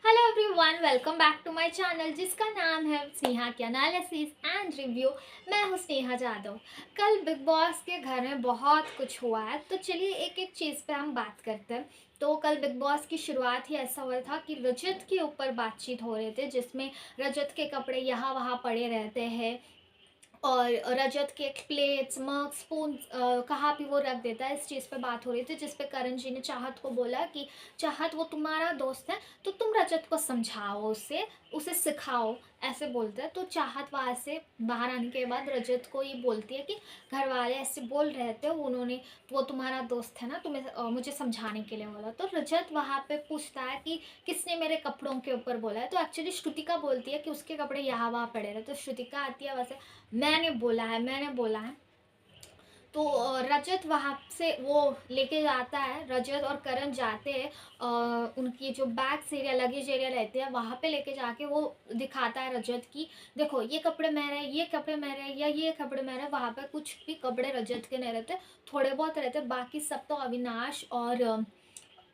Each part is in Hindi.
Hello everyone, welcome back to my channel जिसका नाम है स्नेहा की एनालिसिस एंड रिव्यू। मैं हूँ स्नेहा जादव। कल बिग बॉस के घर में बहुत कुछ हुआ है, तो चलिए एक एक चीज़ पे हम बात करते हैं। तो कल बिग बॉस की शुरुआत ही ऐसा हुआ था कि रजत के ऊपर बातचीत हो रहे थे, जिसमें रजत के कपड़े यहाँ वहाँ पड़े रहते हैं और रजत के प्लेट्स मग स्पून कहाँ भी वो रख देता है। इस चीज़ पे बात हो रही थी, जिस पे करण जी ने चाहत को बोला कि चाहत वो तुम्हारा दोस्त है तो तुम रजत को समझाओ, उसे उसे सिखाओ, ऐसे बोलते हैं। तो चाहत वहाँ से बाहर आने के बाद रजत को ये बोलती है कि घर वाले ऐसे बोल रहे थे, उन्होंने वो तुम्हारा दोस्त है ना, तुम्हें मुझे समझाने के लिए बोला। तो रजत वहाँ पे पूछता है कि किसने मेरे कपड़ों के ऊपर बोला है। तो एक्चुअली श्रुतिका बोलती है कि उसके कपड़े यहाँ वहाँ पड़े रहे। तो श्रुतिका आती है वैसे, मैंने बोला है। तो रजत वहाँ से वो लेके जाता है, रजत और करण जाते हैं उनकी जो बैग्स एरिया लगेज एरिया रहते हैं वहाँ पे लेके जाके वो दिखाता है रजत की देखो ये कपड़े मेरे, ये कपड़े मेरे, या ये कपड़े मेरे। वहाँ पे कुछ भी कपड़े रजत के नहीं रहते, थोड़े बहुत रहते, बाकी सब तो अविनाश और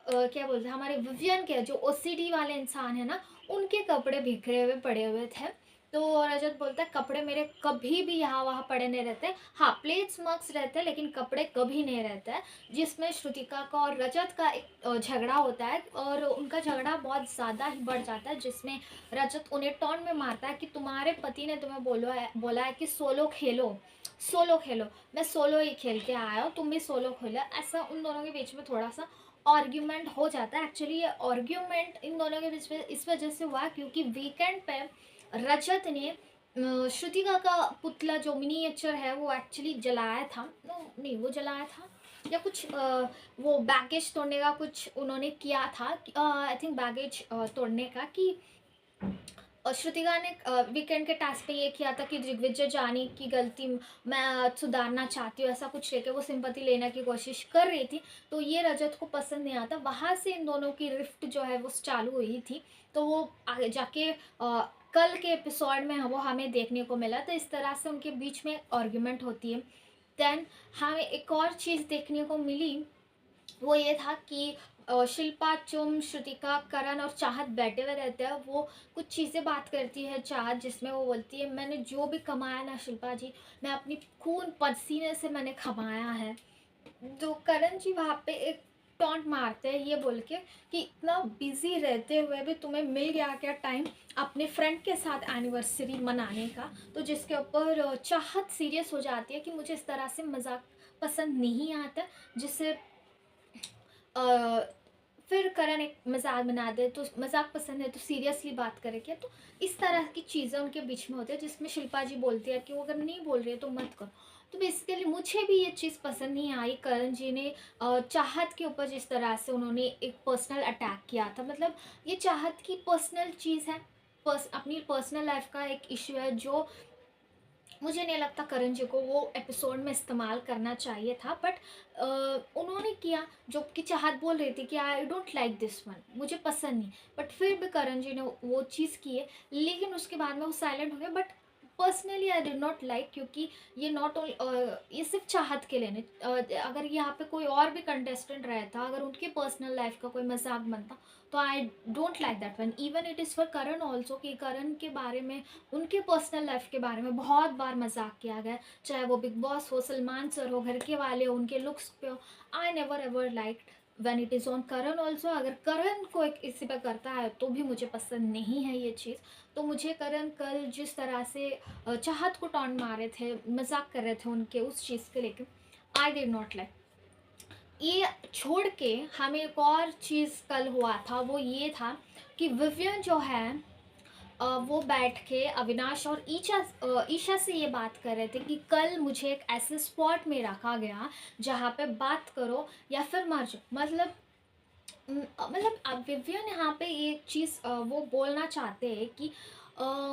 क्या बोलते हैं हमारे विवियन के जो ओसीडी वाले इंसान है ना, उनके कपड़े बिखरे हुए पड़े हुए थे। तो रजत बोलता है कपड़े मेरे कभी भी यहाँ वहाँ पड़े नहीं रहते, हाँ प्लेट्स मग्स रहते हैं लेकिन कपड़े कभी नहीं रहता है। जिसमें श्रुतिका का और रजत का एक झगड़ा होता है और उनका झगड़ा बहुत ज़्यादा ही बढ़ जाता है, जिसमें रजत उन्हें टॉन्ट में मारता है कि तुम्हारे पति ने तुम्हें बोला है कि सोलो खेलो, सोलो खेलो। मैं सोलो ही खेल के आया हूँ, तुम भी सोलो खेलो। ऐसा उन दोनों के बीच में थोड़ा सा आर्ग्यूमेंट हो जाता है। एक्चुअली ये आर्ग्यूमेंट इन दोनों के बीच में इस वजह से हुआ क्योंकि वीकेंड पे रजत ने श्रुतिका का पुतला जो मिनिएचर है वो एक्चुअली जलाया था। नहीं, वो जलाया था या कुछ वो बैगेज तोड़ने का कुछ उन्होंने किया था। आई थिंक बैगेज तोड़ने का कि और श्रुतिका ने वीकेंड के टास्क पे ये किया था कि दिग्विजय जानी की गलती मैं सुधारना चाहती हूँ, ऐसा कुछ लेके वो सिंपैथी लेने की कोशिश कर रही थी। तो ये रजत को पसंद नहीं आता, वहाँ से इन दोनों की रिफ्ट जो है वो चालू हुई थी। तो वो आगे जाके कल के एपिसोड में वो हमें देखने को मिला। तो इस तरह से उनके बीच में आर्ग्यूमेंट होती है। देन हमें एक और चीज़ देखने को मिली, वो ये था कि शिल्पा, चुम, श्रुतिका, करण और चाहत बैठे हुए रहते हैं। वो कुछ चीज़ें बात करती है चाहत, जिसमें वो बोलती है मैंने जो भी कमाया ना शिल्पा जी, मैं अपनी खून पसीने से मैंने कमाया है। तो करण जी वहाँ पे एक टॉन्ट मारते हैं ये बोल के कि इतना बिजी रहते हुए भी तुम्हें मिल गया क्या टाइम अपने फ्रेंड के साथ एनिवर्सरी मनाने का। तो जिसके ऊपर चाहत सीरियस हो जाती है कि मुझे इस तरह से मजाक पसंद नहीं आता, जिससे अ, फिर करण एक मजाक बना दे तो मजाक पसंद है तो सीरियसली बात करे क्या। तो इस तरह की चीज़ें उनके बीच में होती है, जिसमें शिल्पा जी बोलती है कि वो अगर नहीं बोल रही है तो मत करो। तो बेसिकली मुझे भी ये चीज़ पसंद नहीं आई, करण जी ने चाहत के ऊपर जिस तरह से उन्होंने एक पर्सनल अटैक किया था। मतलब ये चाहत की पर्सनल चीज़ है, अपनी पर्सनल लाइफ का एक इशू है, जो मुझे नहीं लगता करण जी को वो एपिसोड में इस्तेमाल करना चाहिए था। बट उन्होंने किया, जो कि चाहत बोल रही थी कि I don't like this one, मुझे पसंद नहीं। बट फिर भी करण जी ने वो चीज़ की है, लेकिन उसके बाद में वो साइलेंट हो गए। But personally I did not like, क्योंकि ये नॉट ओनली ये सिर्फ चाहत के लिए नहीं, अगर यहाँ पे कोई और भी कंटेस्टेंट रहता, अगर उनकी पर्सनल लाइफ का कोई मजाक बनता, तो I don't like that one. Even it is for Karan also, कि करण के बारे में, उनके पर्सनल लाइफ के बारे में बहुत बार मजाक किया गया, चाहे वो बिग बॉस हो, सलमान सर हो, घर के वाले हो, उनके लुक्स पे हो। I never ever like when it is on Karan also. अगर करण को एक इसी पे करता है तो भी मुझे पसंद नहीं है ये चीज़। तो मुझे करण कल जिस तरह से चाहत को टॉन्ट मार रहे थे, मजाक कर रहे थे उनके उस चीज़ के लेकर, आई डिड नॉट लाइक। ये छोड़ के हमें एक और चीज़ कल हुआ था, वो ये था कि विवियन जो है वो बैठ के अविनाश और ईशा से ये बात कर रहे थे कि कल मुझे एक ऐसे स्पॉट में रखा गया जहाँ पे बात करो या फिर मर जाओ। मतलब अब विवियन यहाँ पे एक चीज़ वो बोलना चाहते हैं कि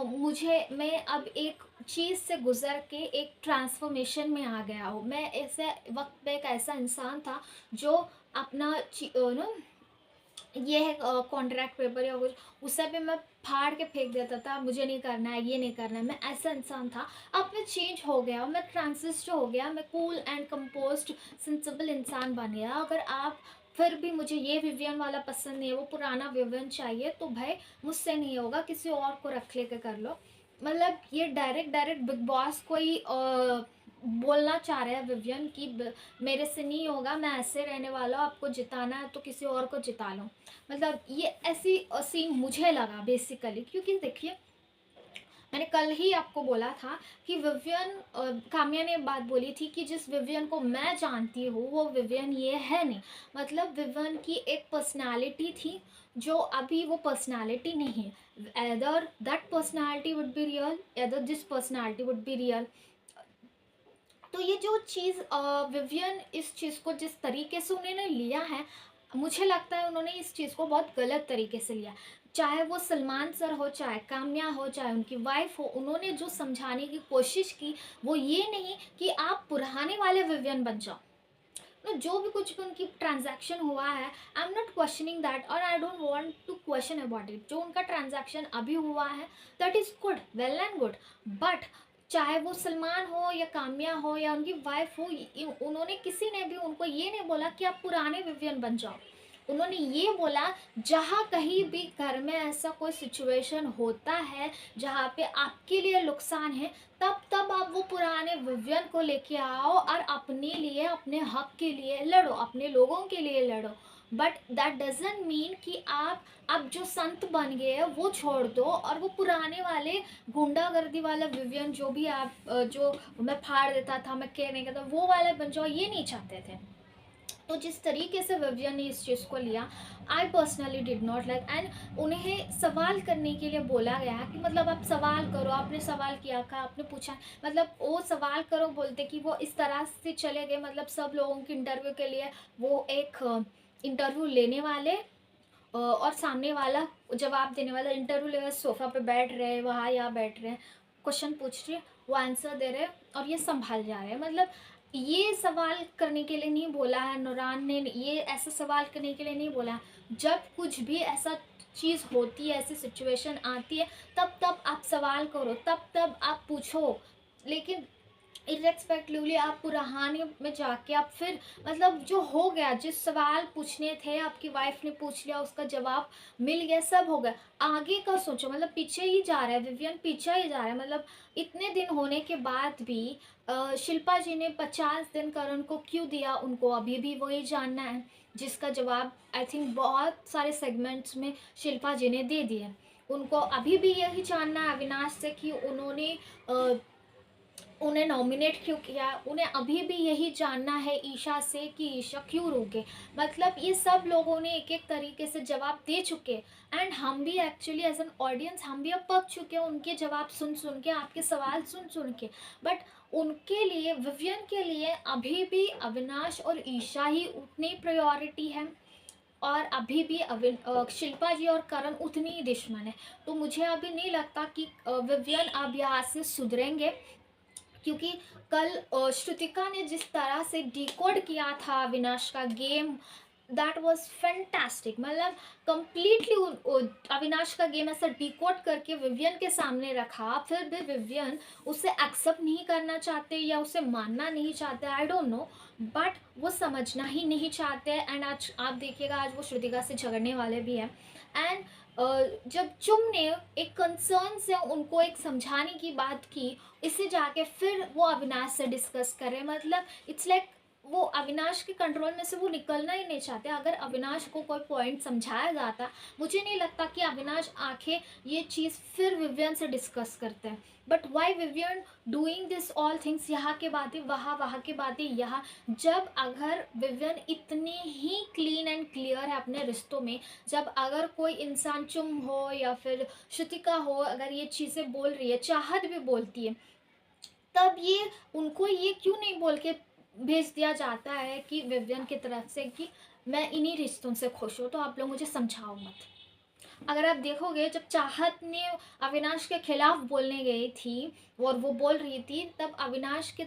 मुझे, मैं अब एक चीज़ से गुजर के एक ट्रांसफॉर्मेशन में आ गया हूँ। मैं ऐसे वक्त पे एक ऐसा इंसान था जो अपना नो ये है कॉन्ट्रैक्ट पेपर या कुछ, उसे भी मैं फाड़ के फेंक देता था, मुझे नहीं करना है, ये नहीं करना है। मैं ऐसा इंसान था, अब मैं चेंज हो गया, मैं ट्रांसिस्ट हो गया, मैं कूल एंड कंपोज्ड सेंसिबल इंसान बन गया। अगर आप फिर भी मुझे ये विवियन वाला पसंद नहीं है, वो पुराना विवियन चाहिए, तो भाई मुझसे नहीं होगा, किसी और को रख लेके कर लो। मतलब ये डायरेक्ट डायरेक्ट बिग बॉस को ही बोलना चाह रहे हैं विवियन कि मेरे से नहीं होगा, मैं ऐसे रहने वाला हूँ, आपको जिताना है तो किसी और को जिता लो। मतलब ये ऐसी सीन मुझे लगा बेसिकली, क्योंकि देखिए मैंने कल ही आपको बोला था कि विवियन, काम्या ने बात बोली थी कि जिस विवियन को मैं जानती हूँ वो विवियन ये है नहीं। मतलब विवियन की एक पर्सनालिटी थी जो अभी वो पर्सनालिटी नहीं है। Either that personality would be real, either this personality would be real. तो ये जो चीज़ विवियन इस चीज़ को जिस तरीके से उन्होंने लिया है, मुझे लगता है उन्होंने इस चीज़ को बहुत गलत तरीके से लिया। चाहे वो सलमान सर हो, चाहे काम्या हो, चाहे उनकी वाइफ हो, उन्होंने जो समझाने की कोशिश की वो ये नहीं कि आप पुराने वाले विवियन बन जाओ। तो जो भी कुछ भी उनकी ट्रांजैक्शन हुआ है, I am not questioning that, और I don't want to question about it. जो उनका ट्रांजैक्शन अभी हुआ है that is good, well and good. But चाहे वो सलमान हो या काम्या हो या उनकी वाइफ हो, उन्होंने, किसी ने भी उनको ये नहीं बोला कि आप पुराने विवियन बन जाओ। उन्होंने ये बोला जहाँ कहीं भी घर में ऐसा कोई सिचुएशन होता है जहाँ पे आपके लिए नुकसान है, तब तब आप वो पुराने विवियन को लेके आओ और अपने लिए, अपने हक के लिए लड़ो, अपने लोगों के लिए लड़ो। बट दैट डजेंट मीन कि आप अब जो संत बन गए वो छोड़ दो और वो पुराने वाले गुंडागर्दी वाला विवियन, जो भी आप जो मैं फाड़ देता था, मैं कहने का था, वो वाले बन जाओ, ये नहीं चाहते थे। तो जिस तरीके से विवियन ने इस चीज़ को लिया, I personally did not like. And उन्हें सवाल करने के लिए बोला गया कि मतलब आप सवाल करो, आपने सवाल किया का, आपने पूछा, मतलब वो सवाल करो बोलते कि वो इस तरह से चले गए। मतलब सब लोगों की इंटरव्यू के लिए वो एक इंटरव्यू लेने वाले और सामने वाला जवाब देने वाला, इंटरव्यू ले सोफ़ा पे बैठ रहे, वहाँ यहाँ बैठ रहे हैं, क्वेश्चन पूछ रहे, वो आंसर दे रहे और ये संभाल जा रहे हैं। मतलब ये सवाल करने के लिए नहीं बोला है नूरान ने, ये ऐसा सवाल करने के लिए नहीं बोला है। जब कुछ भी ऐसा चीज़ होती है, ऐसी सिचुएशन आती है, तब तब आप सवाल करो, तब तब आप पूछो। लेकिन इरेस्पेक्टिवली आप पुराने में जाके आप फिर, मतलब जो हो गया, जिस सवाल पूछने थे आपकी वाइफ ने पूछ लिया, उसका जवाब मिल गया, सब हो गया, आगे का सोचो। मतलब पीछे ही जा रहा है विवियन, पीछे ही जा रहा है। मतलब इतने दिन होने के बाद भी शिल्पा जी ने 50 दिन करण को क्यों दिया, उनको अभी भी वही जानना है, जिसका जवाब आई थिंक बहुत सारे सेगमेंट्स में शिल्पा जी ने दे दिया। उनको अभी भी यही जानना है अविनाश से कि उन्हें नॉमिनेट क्यों किया। उन्हें अभी भी यही जानना है ईशा से कि ईशा क्यों रोके। मतलब ये सब लोगों ने एक एक तरीके से जवाब दे चुके, एंड हम भी एक्चुअली एज एन ऑडियंस हम भी अब पक चुके हैं उनके जवाब सुन सुन के, आपके सवाल सुन सुन के। बट उनके लिए, विवियन के लिए अभी भी अविनाश और ईशा ही उतनी प्रायोरिटी है, और अभी भी शिल्पा जी और करण उतनी ही दुश्मन है। तो मुझे अभी नहीं लगता कि विवियन अब यहाँ से सुधरेंगे, क्योंकि कल श्रुतिका ने जिस तरह से डिकोड किया था अविनाश का गेम, दैट वॉज फैंटास्टिक। मतलब कंप्लीटली अविनाश का गेम ऐसा डिकोड करके विवियन के सामने रखा, फिर भी विवियन उसे एक्सेप्ट नहीं करना चाहते या उसे मानना नहीं चाहते, आई डोंट नो। बट वो समझना ही नहीं चाहते। एंड आज आप देखिएगा, आज वो श्रुतिका से झगड़ने वाले भी हैं। एंड जब चुम ने एक कंसर्न से उनको एक समझाने की बात की, इसे जाके फिर वो अविनाश से डिस्कस करें। मतलब इट्स लाइक वो अविनाश के कंट्रोल में से वो निकलना ही नहीं चाहते। अगर अविनाश को कोई पॉइंट समझाया जाता, मुझे नहीं लगता कि अविनाश आके ये चीज़ फिर विवियन से डिस्कस करते हैं। But why Vivian doing this all things, यहाँ के बातें वहाँ, वहाँ की बातें यहाँ। जब अगर विवियन इतनी ही क्लीन एंड क्लियर है अपने रिश्तों में, जब अगर कोई इंसान चुम हो या फिर श्रुतिका हो, अगर ये चीज़ें बोल रही है, चाहत भी बोलती है, तब ये उनको ये क्यों नहीं बोल के भेज दिया जाता है कि विवियन की तरफ से कि मैं इन्हीं रिश्तों से खुश हूँ, तो आप लोग मुझे समझाओ मत। अगर आप देखोगे, जब चाहत ने अविनाश के खिलाफ बोलने गई थी और वो बोल रही थी, तब अविनाश के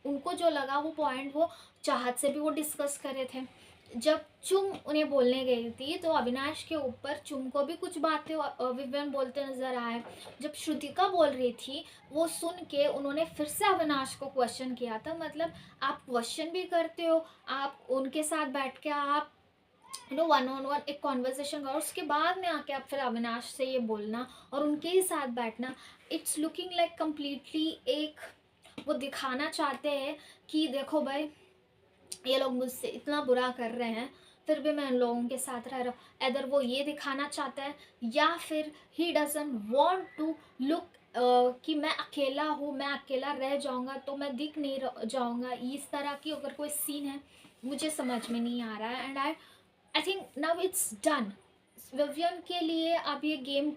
उनको जो लगा वो पॉइंट वो चाहत से भी वो डिस्कस करे थे। जब चुम उन्हें बोलने गई थी तो अविनाश के ऊपर चुम को भी कुछ बातें विवियन बोलते नजर आए। जब श्रुतिका बोल रही थी, वो सुन के उन्होंने फिर से अविनाश को क्वेश्चन किया था। मतलब आप क्वेश्चन भी करते हो, आप उनके साथ बैठ के आप वन ऑन वन एक कॉन्वर्सेशन करो, उसके बाद में आके आप फिर अविनाश से ये बोलना और उनके ही साथ बैठना, इट्स लुकिंग लाइक कम्प्लीटली एक वो दिखाना चाहते हैं कि देखो भाई ये लोग मुझसे इतना बुरा कर रहे हैं फिर भी मैं उन लोगों के साथ रह रहा हूँ। इधर वो ये दिखाना चाहता है या फिर he doesn't want to look कि मैं अकेला हूँ, मैं अकेला रह जाऊँगा तो मैं दिख नहीं जाऊँगा, इस तरह की अगर कोई सीन है मुझे समझ में नहीं आ रहा है। And I think now it's done. Vivian के लिए अब ये गेम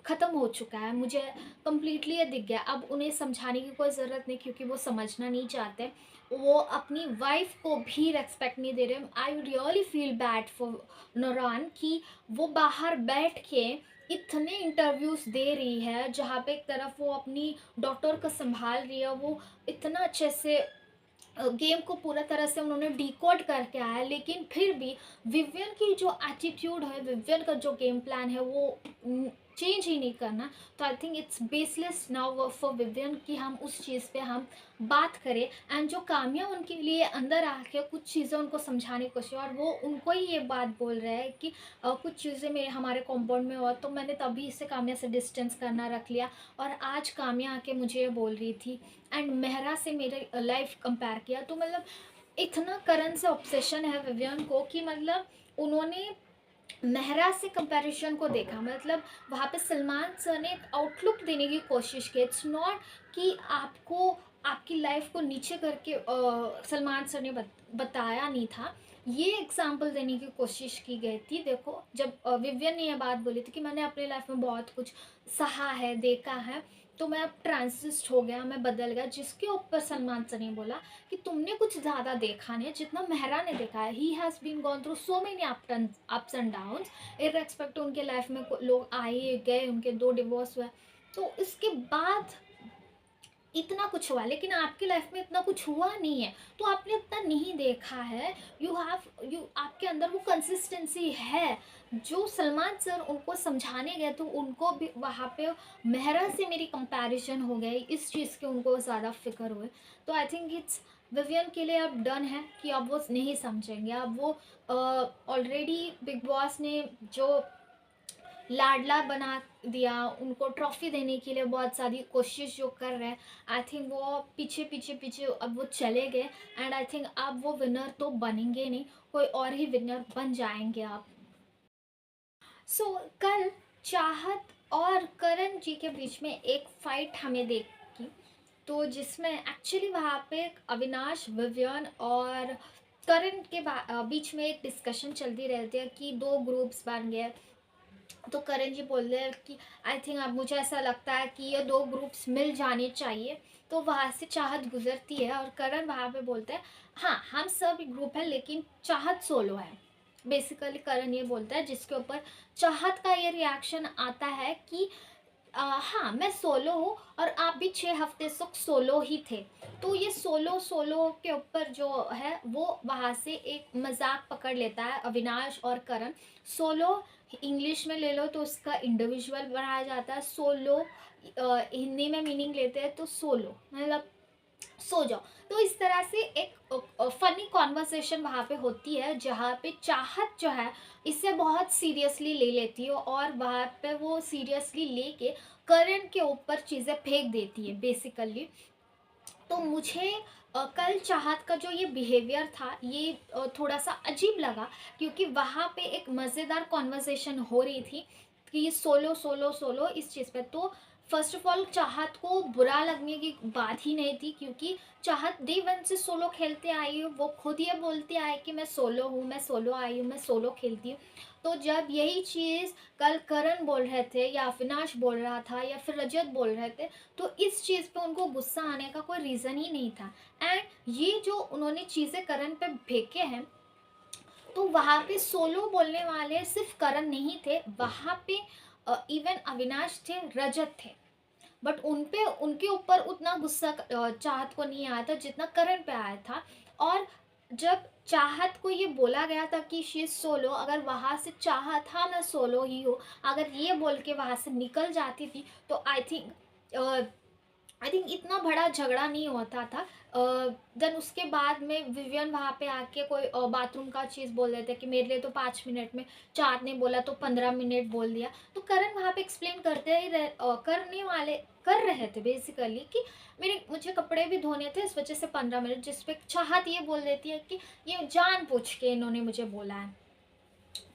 ख़त्म हो चुका है, मुझे कम्प्लीटली ये दिख गया। अब उन्हें समझाने की कोई ज़रूरत नहीं क्योंकि वो समझना नहीं चाहते, वो अपनी वाइफ को भी रेस्पेक्ट नहीं दे रहे। I really feel bad for Nauran कि वो बाहर बैठ के इतने इंटरव्यूज़ दे रही है जहाँ पे एक तरफ वो अपनी डॉटर को संभाल रही है, वो इतना अच्छे से गेम को पूरा तरह से उन्होंने डिकोड करके आया, लेकिन फिर भी विवियन की जो एटीट्यूड है, विवियन का जो गेम प्लान है वो चेंज ही नहीं करना। तो I think it's baseless now for Vivian कि हम उस चीज़ पे हम बात करें। एंड जो कामिया उनके लिए अंदर आके कुछ चीज़ें उनको समझाने की कोशिश, और वो उनको ही ये बात बोल रहे हैं कि कुछ चीज़ें मेरे हमारे कॉम्पाउंड में हुआ तो मैंने तभी इससे कामिया से डिस्टेंस करना रख लिया, और आज कामिया आके मुझे ये बोल रही थी एंड मेहरा से मेरे लाइफ कंपेयर किया। तो मतलब इतना करण से ऑब्सेशन है विवियन को कि मतलब उन्होंने मेहरा से कंपैरिजन को देखा, मतलब वहाँ पे सलमान सर ने एक आउटलुक देने की कोशिश की। इट्स नॉट कि आपको आपकी लाइफ को नीचे करके सलमान सर ने बताया नहीं था, ये एग्जाम्पल देने की कोशिश की गई थी। देखो जब विवियन ने यह बात बोली थी कि मैंने अपनी लाइफ में बहुत कुछ सहा है, देखा है, तो मैं अब ट्रांसिस्ट हो गया, मैं बदल गया, जिसके ऊपर सलमान सर ने बोला कि तुमने कुछ ज़्यादा देखा नहीं जितना मेहरा ने देखा है। He has been gone through so many ups and downs, irrespective उनके लाइफ में लोग आए गए, उनके 2 डिवोर्स हुए, तो इसके बाद इतना कुछ हुआ, लेकिन आपकी लाइफ में इतना कुछ हुआ नहीं है, तो आपने इतना नहीं देखा है। यू आपके अंदर वो कंसिस्टेंसी है जो सलमान सर उनको समझाने गए तो उनको भी वहाँ पे मेहरा से मेरी कंपैरिजन हो गई, इस चीज़ के उनको ज़्यादा फिक्र हुए। तो आई थिंक इट्स विवियन के लिए अब डन है कि अब वो नहीं समझेंगे। अब वो ऑलरेडी बिग बॉस ने जो लाडला बना दिया, उनको ट्रॉफी देने के लिए बहुत सारी कोशिश जो कर रहे हैं, आई थिंक वो पीछे पीछे पीछे अब वो चले गए। एंड आई थिंक अब वो विनर तो बनेंगे नहीं, कोई और ही विनर बन जाएंगे आप। सो कल चाहत और करण जी के बीच में एक फाइट हमें देखी, तो जिसमें एक्चुअली वहाँ पे अविनाश, विवियन और करण के बीच में एक डिस्कशन चलती रहती है कि 2 ग्रुप्स बन गए। तो करण जी बोल रहे हैं कि आई थिंक अब मुझे ऐसा लगता है कि ये 2 ग्रुप्स मिल जाने चाहिए। तो वहाँ से चाहत गुजरती है और करण वहाँ पे बोलते हैं हाँ हम सब ग्रुप है लेकिन चाहत सोलो है। बेसिकली करण ये बोलता है, जिसके ऊपर चाहत का ये रिएक्शन आता है कि हाँ मैं सोलो हूँ और आप भी 6 हफ्ते तक सोलो ही थे। तो ये सोलो सोलो के ऊपर जो है वो वहाँ से एक मजाक पकड़ लेता है अविनाश और करण। सोलो इंग्लिश में ले लो तो उसका इंडिविजुअल बनाया जाता है, सोलो हिंदी में मीनिंग लेते हैं तो सोलो मतलब सो जाओ। तो इस तरह से एक फनी कॉन्वर्सेशन वहाँ पे होती है जहाँ पे चाहत जो है इसे बहुत सीरियसली ले लेती है और वहाँ पे वो सीरियसली लेके करण के ऊपर चीज़ें फेंक देती है बेसिकली। तो मुझे कल चाहत का जो ये बिहेवियर था ये थोड़ा सा अजीब लगा, क्योंकि वहाँ पे एक मज़ेदार कॉन्वर्सेशन हो रही थी कि सोलो सोलो सोलो इस चीज़ पे। तो फर्स्ट ऑफ ऑल चाहत को बुरा लगने की बात ही नहीं थी, क्योंकि चाहत डे वन से सोलो खेलते आई हूँ, वो खुद ये बोलते आए कि मैं सोलो हूँ, मैं सोलो आई हूँ, मैं सोलो खेलती हूँ। तो जब यही चीज़ कल करण बोल रहे थे या अविनाश बोल रहा था या फिर रजत बोल रहे थे, तो इस चीज़ पे उनको गुस्सा आने का कोई रीज़न ही नहीं था। एंड ये जो उन्होंने चीज़ें करण पे फेंके हैं, तो वहाँ पे सोलो बोलने वाले सिर्फ करण नहीं थे, वहाँ पे इवन अविनाश थे, रजत थे, बट उन पे उनके ऊपर उतना गुस्सा चाहत को नहीं आया था जितना करण पे आया था। और जब चाहत को ये बोला गया था कि शी इज़ सोलो, अगर वहाँ से चाहत हाँ मैं सोलो ही हूँ अगर ये बोल के वहाँ से निकल जाती थी तो आई थिंक आई थिंक इतना बड़ा झगड़ा नहीं होता था। देन उसके बाद में विवियन वहाँ पे आके कोई बाथरूम का चीज़ बोल देते कि मेरे लिए तो 5 मिनट में, चार ने बोला तो 15 मिनट बोल दिया। तो करण वहाँ पे एक्सप्लेन करते ही करने वाले कर रहे थे बेसिकली कि मुझे कपड़े भी धोने थे, इस वजह से 15 मिनट, जिस पे चाहत ये बोल देती है कि ये जान पूछ के इन्होंने मुझे बोला है।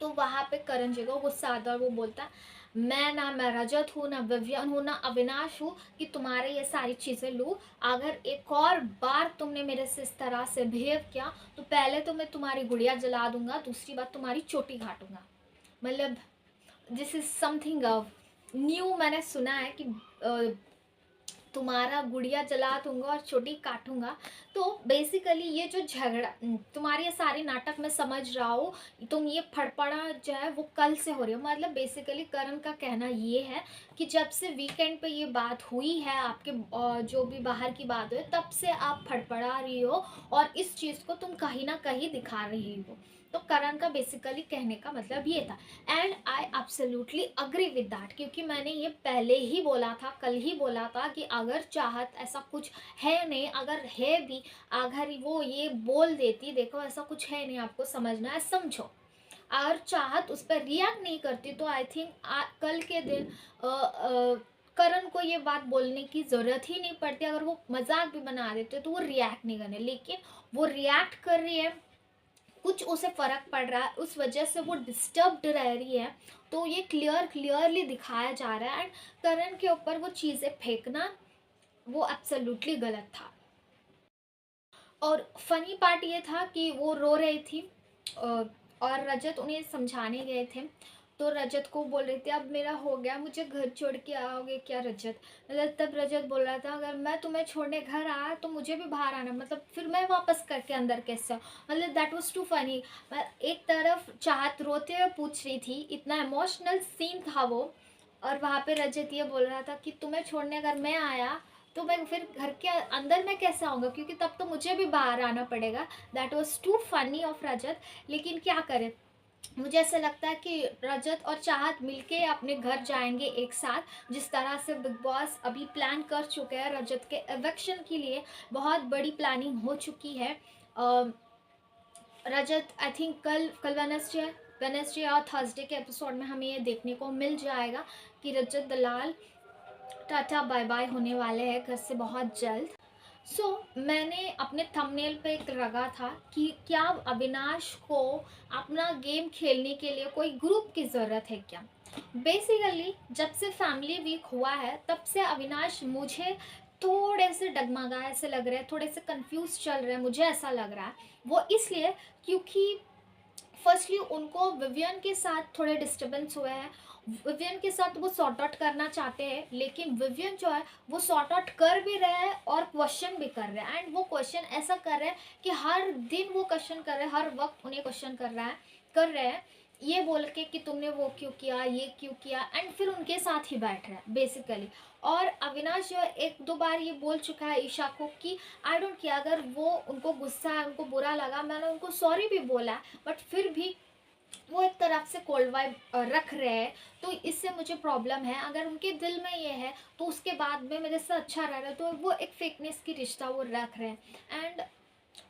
तो वहाँ पे करण जी को गुस्सा आता है और वो बोलता है, मैं रजत हूँ, ना विवियन हूँ, ना अविनाश हूँ कि तुम्हारे ये सारी चीज़ें लूँ। अगर एक और बार तुमने मेरे से इस तरह से बिहेव किया तो पहले तो मैं तुम्हारी गुड़िया जला दूंगा, दूसरी बात तुम्हारी चोटी काटूंगा। मतलब दिस इज समथिंग न्यू मैंने सुना है कि तुम्हारा गुड़िया जला दूंगा और चोटी काटूंगा। तो बेसिकली ये जो झगड़ा, तुम्हारे ये सारे नाटक में समझ रहा हूँ, तुम ये फड़फड़ा जो है वो कल से हो रही हो। मतलब बेसिकली करण का कहना ये है कि जब से वीकेंड पे ये बात हुई है आपके जो भी बाहर की बात हुई, तब से आप फड़फड़ा रही हो और इस चीज़ को तुम कहीं ना कहीं दिखा रही हो। तो करण का बेसिकली कहने का मतलब ये था। And I absolutely agree with that, क्योंकि मैंने ये पहले ही बोला था, कल ही बोला था कि अगर चाहत ऐसा कुछ है नहीं, अगर है भी, अगर वो ये बोल देती देखो ऐसा कुछ है नहीं, आपको समझना है समझो, अगर चाहत उस पर रिएक्ट नहीं करती तो आई थिंक कल के दिन करण को ये बात बोलने की ज़रूरत ही नहीं पड़ती। अगर वो मजाक भी बना देते तो वो रिएक्ट नहीं करने, लेकिन वो रिएक्ट कर रही है, कुछ उसे फ़र्क पड़ रहा है, उस वजह से वो डिस्टर्ब्ड रह रही है। तो ये क्लियरली दिखाया जा रहा है। एंड करण के ऊपर वो चीज़ें फेंकना वो एब्सोल्युटली गलत था। और फनी पार्ट ये था कि वो रो रही थी और रजत उन्हें समझाने गए थे। तो रजत को बोल रही थी अब मेरा हो गया, मुझे घर छोड़ के आओगे क्या रजत। मतलब तब रजत बोल रहा था अगर मैं तुम्हें छोड़ने घर आया तो मुझे भी बाहर आना, मतलब फिर मैं वापस करके अंदर कैसे आऊँ। मतलब दैट वॉज टू फनी। एक तरफ चाहत रोते हुए पूछ रही थी, इतना इमोशनल सीन था वो, और वहाँ पे रजत ये बोल रहा था कि तुम्हें छोड़ने अगर मैं आया तो मैं फिर घर के अंदर में कैसे आऊँगा, क्योंकि तब तो मुझे भी बाहर आना पड़ेगा। That was too funny of Rajat. लेकिन क्या करें, मुझे ऐसा लगता है कि रजत और चाहत मिलके अपने घर जाएंगे एक साथ, जिस तरह से बिग बॉस अभी प्लान कर चुके हैं रजत के इवेक्शन के लिए। बहुत बड़ी प्लानिंग हो चुकी है। रजत आई थिंक कल वेनसडे और थर्सडे के एपिसोड में हमें ये देखने को मिल जाएगा कि रजत दलाल टाटा बाय बाय होने वाले हैं घर से बहुत जल्द। मैंने अपने थंबनेल पे एक लगा था कि क्या अविनाश को अपना गेम खेलने के लिए कोई ग्रुप की ज़रूरत है क्या। बेसिकली जब से फैमिली वीक हुआ है तब से अविनाश मुझे थोड़े से डगमगाए से लग रहे हैं, थोड़े से कंफ्यूज चल रहे हैं, मुझे ऐसा लग रहा है। वो इसलिए क्योंकि फर्स्टली उनको विवियन के साथ थोड़े डिस्टर्बेंस हुए हैं। विवियन के साथ वो सॉर्ट आउट करना चाहते हैं, लेकिन विवियन जो है वो सॉर्ट आउट कर भी रहे हैं और क्वेश्चन भी कर रहे हैं। एंड वो क्वेश्चन ऐसा कर रहे हैं कि हर दिन वो क्वेश्चन कर रहे हैं, हर वक्त उन्हें क्वेश्चन कर रहे हैं ये बोल के कि तुमने वो क्यों किया, ये क्यों किया, एंड फिर उनके साथ ही बैठ रहे हैं बेसिकली। और अविनाश जो है एक दो बार ये बोल चुका है ईशा को कि आई डोंट केयर, अगर वो उनको गुस्सा है, उनको बुरा लगा, मैंने उनको सॉरी भी बोला, बट फिर भी वो एक तरफ से कोल्ड वाइब रख रहे हैं। तो इससे मुझे प्रॉब्लम है, अगर उनके दिल में ये है तो उसके बाद में मेरे से अच्छा रह रहा है, तो वो एक फेकनेस की रिश्ता वो रख रहे हैं। एंड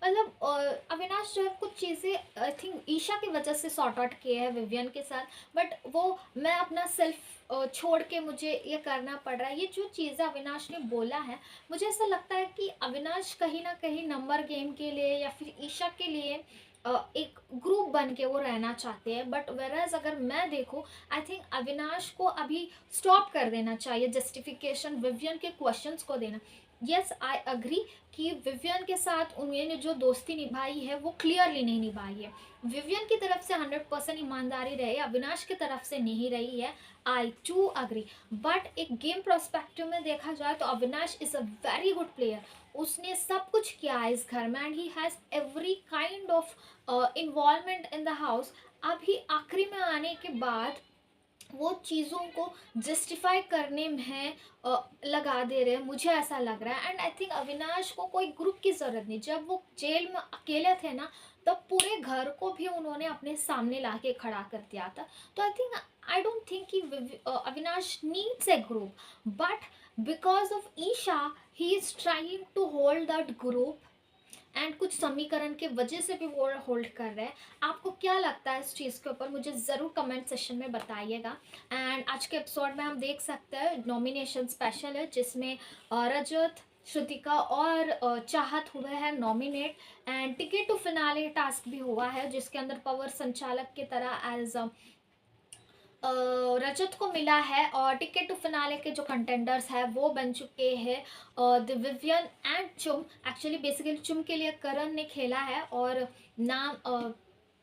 मतलब अविनाश जो है कुछ चीज़ें आई थिंक ईशा की वजह से सॉर्ट आउट किए हैं विवियन के साथ, बट वो मैं अपना सेल्फ छोड़ के मुझे ये करना पड़ रहा है। ये जो चीज़ें अविनाश ने बोला है, मुझे ऐसा लगता है कि अविनाश कहीं ना कहीं नंबर गेम के लिए या फिर ईशा के लिए एक ग्रुप बन के वो रहना चाहते हैं। बट वेरएज अगर मैं देखूँ, आई थिंक अविनाश को अभी स्टॉप कर देना चाहिए जस्टिफिकेशन विवियन के क्वेश्चंस को देना। यस आई अग्री कि विवियन के साथ उन्होंने जो दोस्ती निभाई है वो क्लियरली नहीं निभाई है। विवियन की तरफ से 100% ईमानदारी रही, अविनाश की तरफ से नहीं रही है। आई टू अग्री। बट एक गेम प्रोस्पेक्टिव में देखा जाए तो Avinash is a very good player. उसने सब कुछ किया है इस घर में and he has every kind of involvement in the house. अभी आखिरी में आने के बाद वो चीज़ों को जस्टिफाई करने में लगा दे रहे हैं, मुझे ऐसा लग रहा है। एंड आई थिंक अविनाश को कोई ग्रुप की ज़रूरत नहीं। जब वो जेल में अकेले थे ना, तब पूरे घर को भी उन्होंने अपने सामने ला के खड़ा कर दिया था। तो I think I don't think कि Avinash needs a group, but because of Isha, he is trying to hold that group and कुछ समीकरण के वजह से भी वो होल्ड कर रहे हैं. आपको क्या लगता है इस चीज़ के ऊपर, मुझे ज़रूर कमेंट सेशन में बताइएगा. एंड आज के एपिसोड में हम देख सकते हैं नॉमिनेशन स्पेशल है जिसमें रजत, श्रुतिका और चाहत हुए हैं nominate. And ticket to finale task भी हुआ है जिसके अंदर पवर संचालक की तरह एज रजत को मिला है. और टिकट टू फिनाले के जो कंटेंडर्स हैं वो बन चुके हैं दिव्यन एंड चुम. एक्चुअली बेसिकली चुम के लिए करण ने खेला है और नाम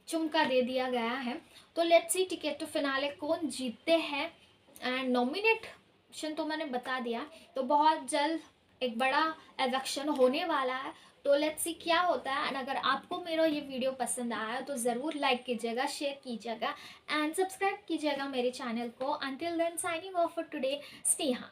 चुम का दे दिया गया है. तो let's see ticket to finale कौन जीतते हैं. एंड नॉमिनेशन तो मैंने बता दिया, तो बहुत जल्द एक बड़ा इलेक्शन होने वाला है. तो लेट्स सी क्या होता है. एंड अगर आपको मेरा ये वीडियो पसंद आया तो ज़रूर लाइक कीजिएगा, शेयर कीजिएगा एंड सब्सक्राइब कीजिएगा मेरे चैनल को. Until then signing off for today, Sneha.